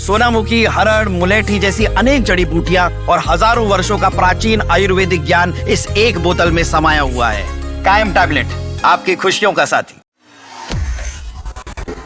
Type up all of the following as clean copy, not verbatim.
सोनामुखी, हरड़, मुलेठी जैसी अनेक जड़ी बूटियां और हजारों वर्षों का प्राचीन आयुर्वेदिक ज्ञान इस एक बोतल में समाया हुआ है। कायम टैबलेट, आपकी खुशियों का साथी।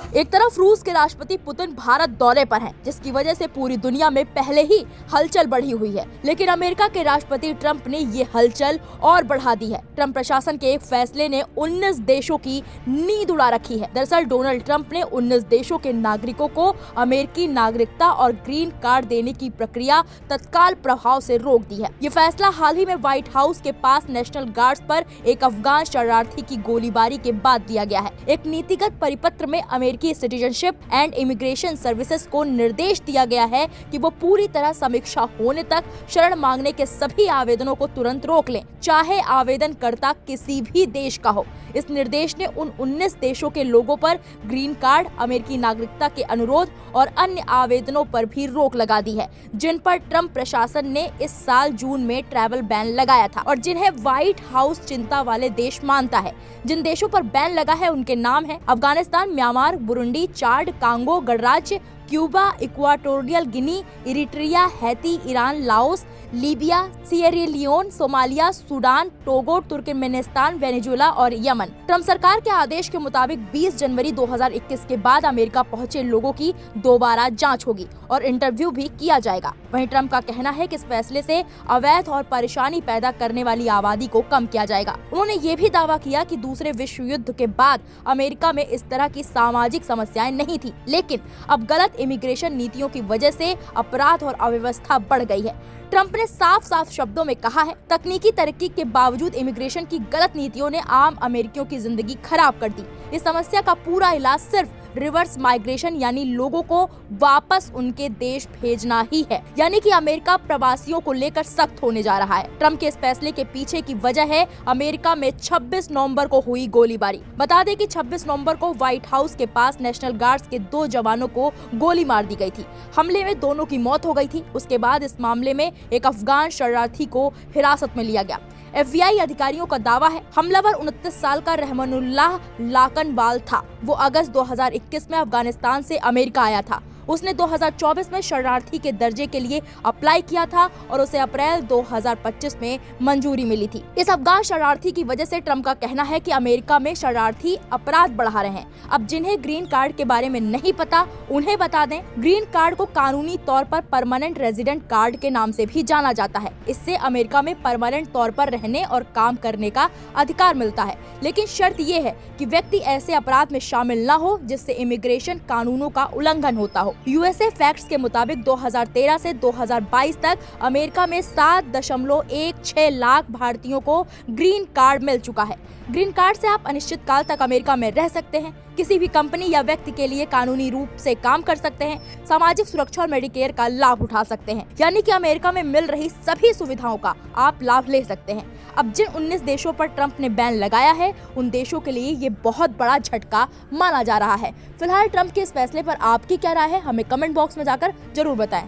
एक तरफ रूस के राष्ट्रपति पुतिन भारत दौरे पर हैं, जिसकी वजह से पूरी दुनिया में पहले ही हलचल बढ़ी हुई है, लेकिन अमेरिका के राष्ट्रपति ट्रंप ने ये हलचल और बढ़ा दी है। ट्रंप प्रशासन के एक फैसले ने 19 देशों की नींद उड़ा रखी है। दरअसल डोनाल्ड ट्रंप ने 19 देशों के नागरिकों को अमेरिकी नागरिकता और ग्रीन कार्ड देने की प्रक्रिया तत्काल प्रभाव से रोक दी है। ये फैसला हाल ही में व्हाइट हाउस के पास नेशनल गार्ड्स पर एक अफगान शरणार्थी की गोलीबारी के बाद दिया गया है। एक नीतिगत परिपत्र में अमेरिकी सिटीजनशिप एंड इमिग्रेशन सर्विसेज को निर्देश दिया गया है कि वो पूरी तरह समीक्षा होने तक शरण मांगने के सभी आवेदनों को तुरंत रोक लें, चाहे आवेदनकर्ता किसी भी देश का हो। इस निर्देश ने उन 19 देशों के लोगों पर ग्रीन कार्ड, अमेरिकी नागरिकता के अनुरोध और अन्य आवेदनों पर भी रोक लगा दी है, जिन पर ट्रंप प्रशासन ने इस साल जून में ट्रैवल बैन लगाया था और जिन्हें व्हाइट हाउस चिंता वाले देश मानता है। जिन देशों पर बैन लगा है उनके नाम है Afghanistan, Myanmar, Burundi, Chad, Congo गणराज्य, Cuba, Equatorial Guinea, Eritrea, Haiti, Iran, Laos, Libya, Sierra Leone, Somalia, Sudan, Togo, Turkmenistan, Venezuela और यमन। ट्रंप सरकार के आदेश के मुताबिक 20 जनवरी 2021 के बाद अमेरिका पहुंचे लोगों की दोबारा जांच होगी और इंटरव्यू भी किया जाएगा। वहीं ट्रंप का कहना है कि इस फैसले से अवैध और परेशानी पैदा करने वाली आबादी को कम किया जाएगा। उन्होंने ये भी दावा किया कि दूसरे विश्व युद्ध के बाद अमेरिका में इस तरह की सामाजिक समस्याएं नहीं थी, लेकिन अब गलत इमिग्रेशन नीतियों की वजह से अपराध और अव्यवस्था बढ़ गई है। ट्रंप ने साफ साफ शब्दों में कहा है, तकनीकी तरक्की के बावजूद इमिग्रेशन की गलत नीतियों ने आम अमेरिकियों की जिंदगी खराब कर दी। इस समस्या का पूरा इलाज सिर्फ रिवर्स माइग्रेशन यानी लोगों को वापस उनके देश भेजना ही है, यानी कि अमेरिका प्रवासियों को लेकर सख्त होने जा रहा है। ट्रंप के इस फैसले के पीछे की वजह है अमेरिका में 26 नवंबर को हुई गोलीबारी। बता दें कि 26 नवंबर को व्हाइट हाउस के पास नेशनल गार्ड्स के 2 जवानों को गोली मार दी गई थी। हमले में दोनों की मौत हो गई थी। उसके बाद इस मामले में एक अफगान शरणार्थी को हिरासत में लिया गया। FBI अधिकारियों का दावा है हमलावर 29 साल का रहमानुल्लाह लाकनवाल था। वो अगस्त 2021 में अफगानिस्तान से अमेरिका आया था। उसने 2024 में शरणार्थी के दर्जे के लिए अप्लाई किया था और उसे अप्रैल 2025 में मंजूरी मिली थी। इस अफगान शरणार्थी की वजह से ट्रंप का कहना है कि अमेरिका में शरणार्थी अपराध बढ़ा रहे हैं। अब जिन्हें ग्रीन कार्ड के बारे में नहीं पता उन्हें बता दें, ग्रीन कार्ड को कानूनी तौर पर परमानेंट रेजिडेंट कार्ड के नाम से भी जाना जाता है। इससे अमेरिका में परमानेंट तौर पर रहने और काम करने का अधिकार मिलता है, लेकिन शर्त ये है कि व्यक्ति ऐसे अपराध में शामिल न हो जिससे इमिग्रेशन कानूनों का उल्लंघन होता हो। USA फैक्ट्स के मुताबिक 2013 से 2022 तक अमेरिका में 7.16 लाख भारतीयों को ग्रीन कार्ड मिल चुका है। ग्रीन कार्ड से आप अनिश्चित काल तक अमेरिका में रह सकते हैं, किसी भी कंपनी या व्यक्ति के लिए कानूनी रूप से काम कर सकते हैं, सामाजिक सुरक्षा और मेडिकेयर का लाभ उठा सकते हैं, यानी कि अमेरिका में मिल रही सभी सुविधाओं का आप लाभ ले सकते हैं। अब जिन 19 देशों पर ट्रंप ने बैन लगाया है उन देशों के लिए ये बहुत बड़ा झटका माना जा रहा है। फिलहाल ट्रंप के इस फैसले पर आपकी क्या राय है, हमें कमेंट बॉक्स में जाकर जरूर बताएं।